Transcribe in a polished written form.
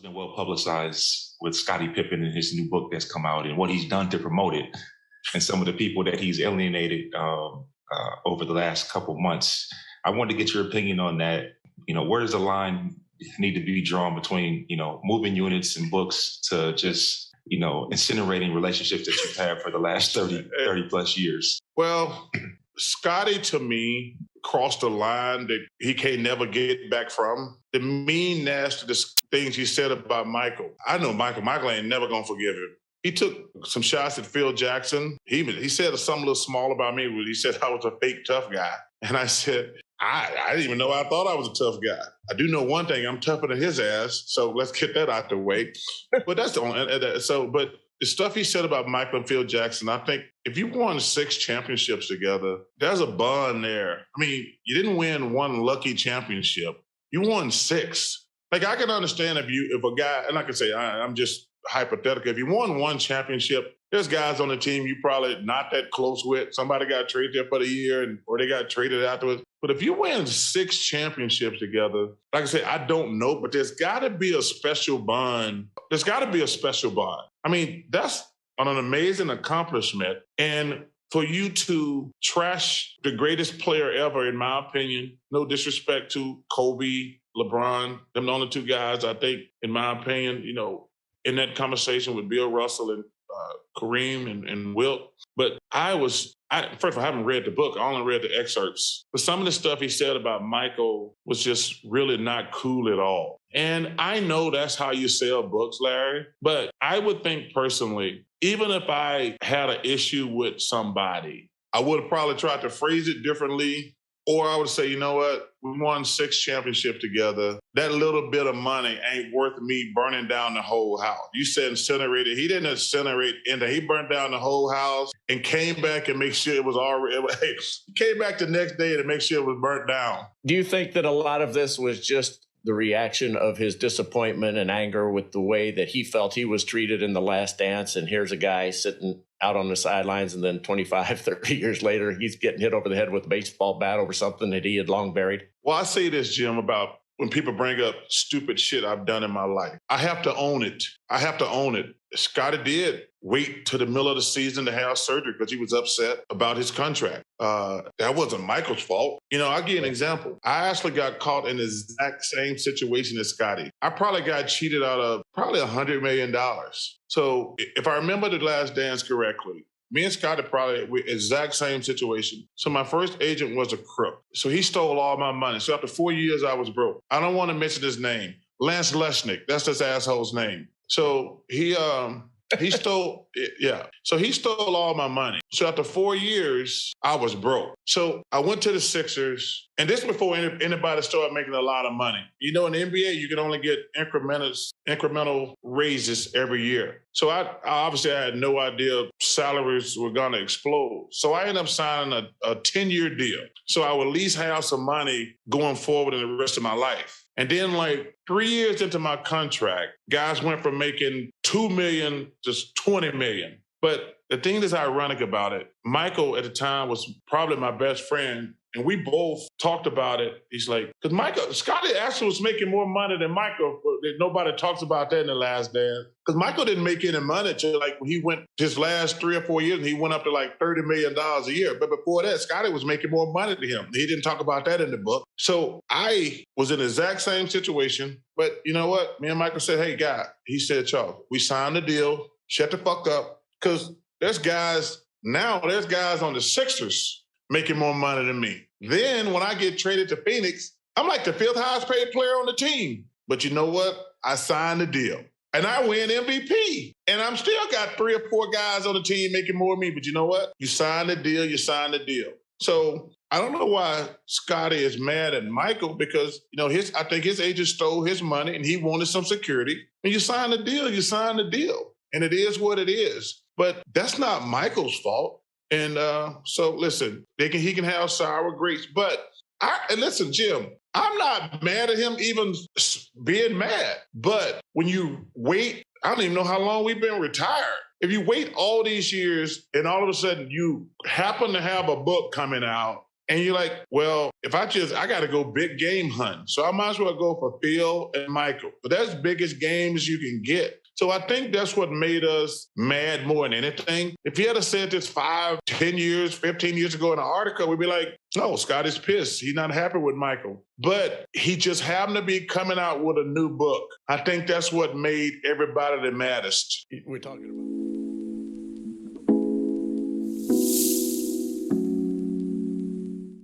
It's been well publicized with Scottie Pippen and his new book that's come out and what he's done to promote it, and some of the people that he's alienated over the last couple months. I wanted to get your opinion on that. Where does the line need to be drawn between, moving units and books to just, incinerating relationships that you've had for the last 30 plus years? Well, Scottie, to me, crossed a line that he can't never get back from. The mean, nasty things he said about Michael. I know Michael ain't never going to forgive him. He took some shots at Phil Jackson. He said something a little small about me. He said I was a fake tough guy. And I said, I didn't even know I thought I was a tough guy. I do know one thing, I'm tougher than his ass. So let's get that out the way. But that's the only, but the stuff he said about Michael and Phil Jackson, I think if you won 6 championships together, there's a bond there. I mean, you didn't win one lucky championship. You won 6. Like, I can understand if a guy, and I can say, I'm just hypothetical. If you won 1 championship, there's guys on the team you probably not that close with. Somebody got traded there for the year or they got traded afterwards. But if you win 6 championships together, like I said, I don't know, but there's got to be a special bond. There's got to be a special bond. I mean, that's an amazing accomplishment. And for you to trash the greatest player ever, in my opinion, no disrespect to Kobe, LeBron, them the only 2 guys, I think, in my opinion, in that conversation with Bill Russell and Kareem and Wilt. But first of all, I haven't read the book. I only read the excerpts. But some of the stuff he said about Michael was just really not cool at all. And I know that's how you sell books, Larry. But I would think personally, even if I had an issue with somebody, I would have probably tried to phrase it differently. Or I would say, you know what? We won 6 championships together. That little bit of money ain't worth me burning down the whole house. You said incinerated. He didn't incinerate anything. He burned down the whole house and came back and make sure it was already. He came back the next day to make sure it was burnt down. Do you think that a lot of this was just the reaction of his disappointment and anger with the way that he felt he was treated in The Last Dance? And here's a guy sitting out on the sidelines, and then 25, 30 years later, he's getting hit over the head with a baseball bat over something that he had long buried. Well, I say this, Jim, about when people bring up stupid shit I've done in my life. I have to own it. Scottie did wait to the middle of the season to have surgery because he was upset about his contract. That wasn't Michael's fault. I'll give you an example. I actually got caught in the exact same situation as Scottie. I probably got cheated out of probably $100 million. So if I remember The Last Dance correctly, me and Scottie probably were exact same situation. So my first agent was a crook. So he stole all my money. So after 4 years, I was broke. I don't want to mention his name. Lance Leshnick. That's this asshole's name. So he stole, yeah. So he stole all my money. So after 4 years, I was broke. So I went to the Sixers, and this before anybody started making a lot of money. In the NBA, you can only get incremental raises every year. So I had no idea salaries were going to explode. So I ended up signing a 10-year deal. So I would at least have some money going forward in the rest of my life. And then 3 years into my contract, guys went from making $2 million to $20 million. But the thing that's ironic about it, Michael at the time was probably my best friend. And we both talked about it. He's like, because Scottie actually was making more money than Michael. But nobody talks about that in The Last Dance. Because Michael didn't make any money until when he went his last 3 or 4 years, and he went up to $30 million a year. But before that, Scottie was making more money than him. He didn't talk about that in the book. So I was in the exact same situation. But you know what? Me and Michael said, hey, guy, he said, Charles, we signed the deal. Shut the fuck up. Because there's guys on the Sixers making more money than me. Then when I get traded to Phoenix, I'm like the 5th highest paid player on the team. But you know what? I signed the deal. And I win MVP. And I'm still got 3 or 4 guys on the team making more than me. But you know what? You signed the deal. So I don't know why Scottie is mad at Michael because, I think his agent stole his money and he wanted some security. And you signed the deal. And it is what it is. But that's not Michael's fault. And so, listen, he can have sour grapes. But, listen, Jim, I'm not mad at him even being mad. But when you wait, I don't even know how long we've been retired. If you wait all these years and all of a sudden you happen to have a book coming out And you're like, well, if I got to go big game hunting. So I might as well go for Phil and Michael. But that's biggest games you can get. So I think that's what made us mad more than anything. If you had said this 5, 10 years, 15 years ago in an article, we'd be like, no, Scottie's pissed. He's not happy with Michael. But he just happened to be coming out with a new book. I think that's what made everybody the maddest. We're talking about